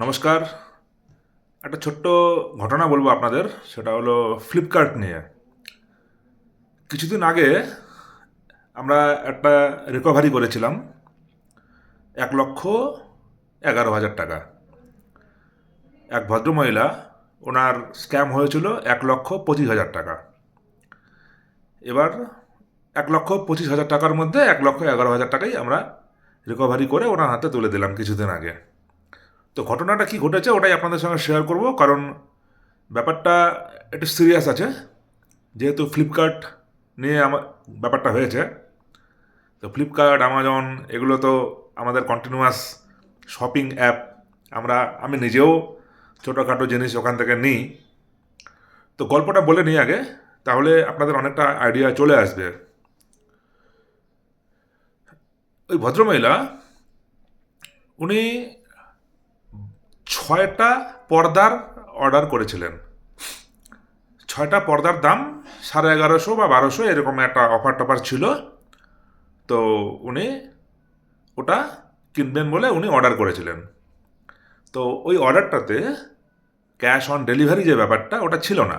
নমস্কার। একটা ছোট্ট ঘটনা বলবো আপনাদের। সেটা হলো ফ্লিপকার্ট নিয়ে। কিছুদিন আগে আমরা একটা রিকভারি করেছিলাম 1,11,000 টাকা। এক ভদ্রমহিলা, ওনার স্ক্যাম হয়েছিল 1,25,000 টাকা। এবার 1,25,000 টাকার মধ্যে 1,11,000 টাকাই আমরা রিকভারি করে ওনার হাতে তুলে দিলাম কিছুদিন আগে। তো ঘটনাটা কি ঘটেছে ওটাই আপনাদের সঙ্গে শেয়ার করব, কারণ ব্যাপারটা একটু সিরিয়াস আছে। যেহেতু ফ্লিপকার্ট নিয়ে আমার ব্যাপারটা হয়েছে, তো ফ্লিপকার্ট, আমাজন এগুলো তো আমাদের কন্টিনিউয়াস শপিং অ্যাপ। আমি নিজেও ছোটোখাটো জিনিস ওখান থেকে নিই। তো গল্পটা বলে নিই আগে, তাহলে আপনাদের অনেকটা আইডিয়া চলে আসবে। ওই ভদ্রমহিলা, উনি 6টা পর্দার অর্ডার করেছিলেন। 6টা পর্দার দাম 11,500 বা 1,200 এরকম একটা অফার টফার ছিল। তো উনি ওটা কিনবেন বলে উনি অর্ডার করেছিলেন। তো ওই অর্ডারটাতে ক্যাশ অন ডেলিভারি যে ব্যাপারটা ওটা ছিল না,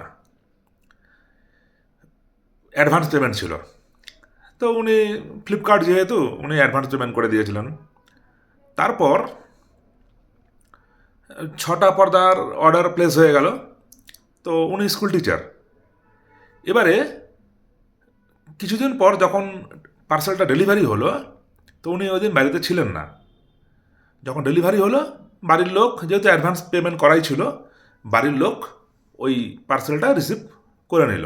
অ্যাডভান্স পেমেন্ট ছিল। তো উনি ফ্লিপকার্ট যেহেতু উনি অ্যাডভান্স পেমেন্ট করে দিয়েছিলেন। তারপর 6টা পর্দার অর্ডার প্লেস হয়ে গেল। তো উনি স্কুল টিচার। এবারে কিছুদিন পর যখন পার্সেলটা ডেলিভারি হলো, তো উনি ওই দিন বাড়িতে ছিলেন না। যখন ডেলিভারি হলো, বাড়ির লোক, যেহেতু অ্যাডভান্স পেমেন্ট করাই ছিল, বাড়ির লোক ওই পার্সেলটা রিসিভ করে নিল।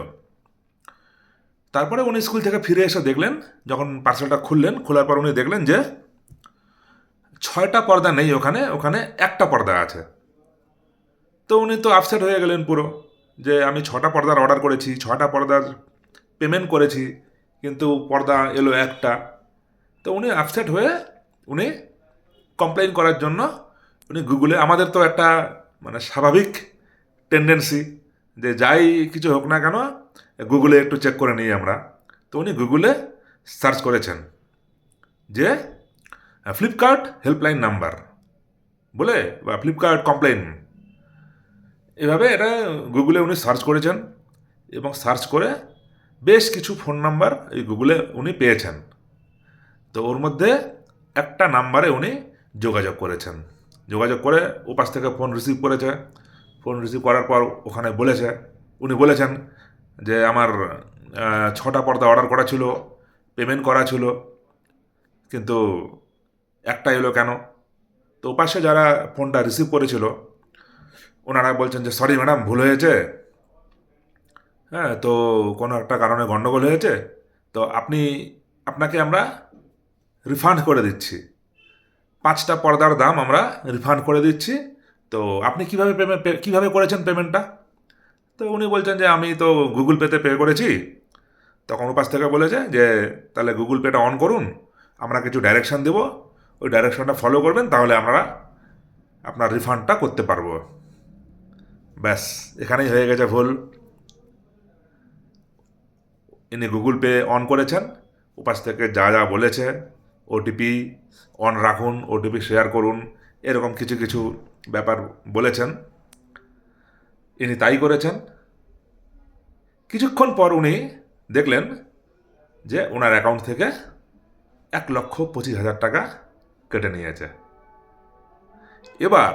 তারপরে উনি স্কুল থেকে ফিরে এসে দেখলেন, যখন পার্সেলটা খুললেন, খোলার পর উনি দেখলেন যে 6টা পর্দা নেই ওখানে, ওখানে একটা পর্দা আছে। তো উনি তো আপসেট হয়ে গেলেন পুরো, যে আমি 6টা পর্দার অর্ডার করেছি, 6টা পর্দার পেমেন্ট করেছি, কিন্তু পর্দা এলো একটা। তো উনি আপসেট হয়ে উনি কমপ্লেন করার জন্য উনি গুগলে, আমাদের তো একটা মানে স্বাভাবিক টেন্ডেন্সি যে যাই কিছু হোক না কেন গুগলে একটু চেক করে নিই আমরা। তো উনি গুগলে সার্চ করেছেন যে ফ্লিপকার্ট হেল্পলাইন নাম্বার বলে, বা ফ্লিপকার্ট কমপ্লেন, এভাবে এটা গুগলে উনি সার্চ করেছেন। এবং সার্চ করে বেশ কিছু ফোন নাম্বার এই গুগলে উনি পেয়েছেন। তো ওর মধ্যে একটা নাম্বারে উনি যোগাযোগ করেছেন। যোগাযোগ করে ওপাশ থেকে ফোন রিসিভ করেছে। ফোন রিসিভ করার পর ওখানে উনি বলেছেন যে আমার 6টা পর্দা অর্ডার করা ছিল, পেমেন্ট করা ছিল, কিন্তু একটা এলো কেন? তো ওপাশে যারা ফোনটা রিসিভ করেছিল ওনারা বলছেন যে সরি ম্যাডাম, ভুল হয়েছে। হ্যাঁ, তো কোনো একটা কারণে গণ্ডগোল হয়েছে। তো আপনাকে আমরা রিফান্ড করে দিচ্ছি, 5টা পর্দার দাম আমরা রিফান্ড করে দিচ্ছি। তো আপনি কিভাবে করেছেন পেমেন্টটা? তো উনি বলছেন যে আমি তো গুগল পেতে পে করেছি। তখন ওপাশ থেকে বলেছে যে তাহলে গুগল পেটা অন করুন, আমরা কিছু ডাইরেকশন দেবো, ওই ডাইরেকশনটা ফলো করবেন, তাহলে আমরা আপনার রিফান্ডটা করতে পারবো। ব্যাস, এখানেই হয়ে গেছে ভুল। ইনি গুগল পে অন করেছেন, ওপাশ থেকে যা যা বলেছে, ওটিপি অন রাখুন, ওটিপি শেয়ার করুন, এরকম কিছু কিছু ব্যাপার বলেছেন। ইনি তাই করেছেন। কিছুক্ষণ পর উনি দেখলেন যে ওনার অ্যাকাউন্ট থেকে 1,25,000 টাকা কেটে নিয়েছে। এবার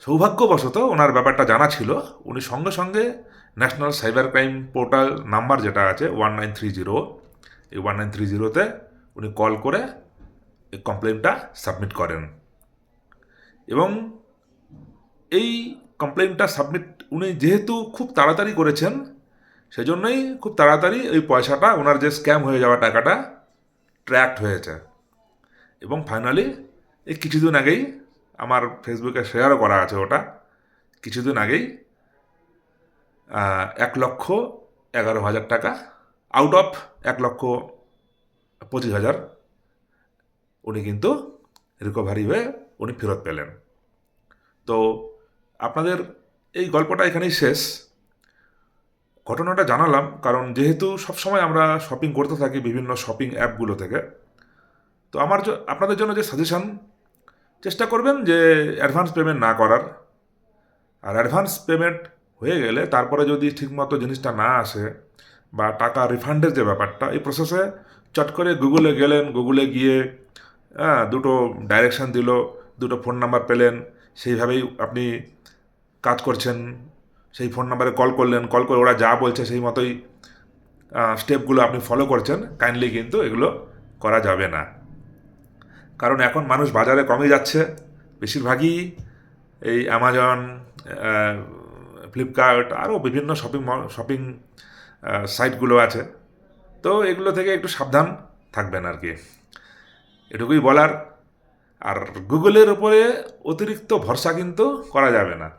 সৌভাগ্যবশত ওনার ব্যাপারটা জানা ছিল। উনি সঙ্গে সঙ্গে national cyber crime portal number যেটা আছে 1930, এই 1930-তে উনি কল করে এই কমপ্লেনটা সাবমিট করেন। এবং এই কমপ্লেনটা সাবমিট উনি যেহেতু খুব তাড়াতাড়ি করেছেন, সেজন্যই খুব তাড়াতাড়ি ওই পয়সাটা, ওনার যে স্ক্যাম হয়ে যাওয়া টাকাটা ট্র্যাকড হয়েছে। এবং ফাইনালি এই কিছুদিন আগেই, আমার ফেসবুকে শেয়ারও করা আছে ওটা, কিছুদিন আগেই 1,11,000 টাকা আউট অফ 1,25,000 উনি কিন্তু রিকভারি হয়ে উনি ফেরত পেলেন। তো আপনাদের এই গল্পটা এখানেই শেষ। ঘটনাটা জানালাম কারণ যেহেতু সবসময় আমরা শপিং করতে থাকি বিভিন্ন শপিং অ্যাপগুলো থেকে। তো আপনাদের জন্য যে সাজেশান, চেষ্টা করবেন যে অ্যাডভান্স পেমেন্ট না করার। আর অ্যাডভান্স পেমেন্ট হয়ে গেলে তারপরে যদি ঠিকমতো জিনিসটা না আসে বা টাকা রিফান্ডের যে ব্যাপারটা, এই প্রসেসে চট করে গুগলে গেলেন, গুগলে গিয়ে দুটো ডাইরেকশান দিল, দুটো ফোন নাম্বার পেলেন, সেইভাবেই আপনি কাজ করছেন। সেই ফোন নাম্বারে কল করলেন, কল করে ওরা যা বলছে সেই মতোই স্টেপগুলো আপনি ফলো করছেন, কাইন্ডলি কিন্তু এগুলো করা যাবে না। কারণ এখন মানুষ বাজারে কমে যাচ্ছে, বেশিরভাগই এই অ্যামাজন, ফ্লিপকার্ট, আরও বিভিন্ন শপিং সাইটগুলো আছে। তো এগুলো থেকে একটু সাবধান থাকবেন আর কি, এটুকুই বলার। আর গুগলের উপরে অতিরিক্ত ভরসা কিন্তু করা যাবে না।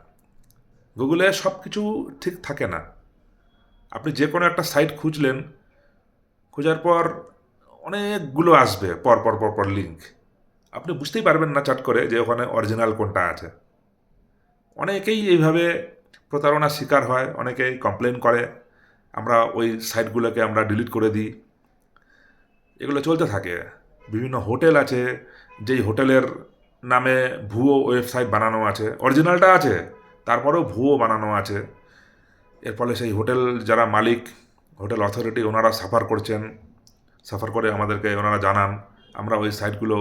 গুগলে সব কিছু ঠিক থাকে না। আপনি যে কোনো একটা সাইট খুঁজলেন, খোঁজার পর অনেকগুলো আসবে পর পর পর পর লিঙ্ক, আপনি বুঝতেই পারবেন না চট করে যে ওখানে অরিজিনাল কোনটা আছে। অনেকেই এইভাবে প্রতারণার শিকার হয়, অনেকেই কমপ্লেন করে, আমরা ওই সাইটগুলোকে আমরা ডিলিট করে দিই। এগুলো চলতে থাকে। বিভিন্ন হোটেল আছে, যেই হোটেলের নামে ভুয়ো ওয়েবসাইট বানানো আছে, অরিজিনালটা আছে তারপরেও ভুয়ো বানানো আছে। এর ফলে সেই হোটেল যারা মালিক, হোটেল অথরিটি, ওনারা সাফার করছেন, সাফার করে আমাদেরকে ওনারা জানান, আমরা ওই সাইটগুলো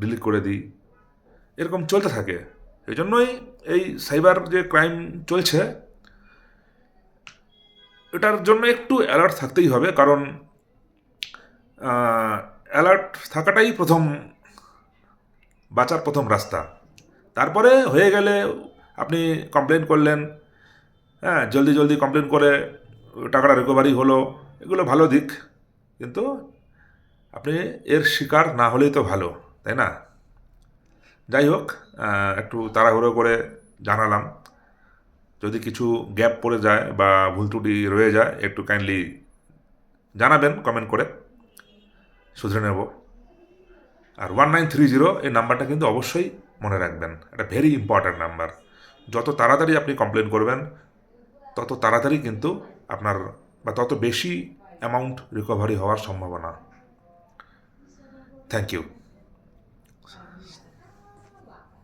ডিলিট করে দিই। এরকম চলতে থাকে। এই জন্যই এই সাইবার যে ক্রাইম চলছে, এটার জন্য একটু অ্যালার্ট থাকতেই হবে। কারণ অ্যালার্ট থাকাটাই বাঁচার প্রথম রাস্তা। তারপরে হয়ে গেলে আপনি কমপ্লেন করলেন, হ্যাঁ, জলদি জলদি কমপ্লেন করে টাকাটা রিকভারি হলো, এগুলো ভালো দিক। কিন্তু আপনি এর শিকার না হলেই তো ভালো, তাই না? যাই হোক, একটু তাড়াহুড়ো করে জানালাম। যদি কিছু গ্যাপ পড়ে যায় বা ভুল ত্রুটি রয়ে যায়, একটু কাইন্ডলি জানাবেন কমেন্ট করে, শুধরে নেব। আর 1930 এই নাম্বারটা কিন্তু অবশ্যই মনে রাখবেন, এটা ভেরি ইম্পর্ট্যান্ট নাম্বার। যত তাড়াতাড়ি আপনি কমপ্লেন করবেন, তত তাড়াতাড়ি কিন্তু আপনার বা তত বেশি অ্যামাউন্ট রিকভারি হওয়ার সম্ভাবনা। Thank you.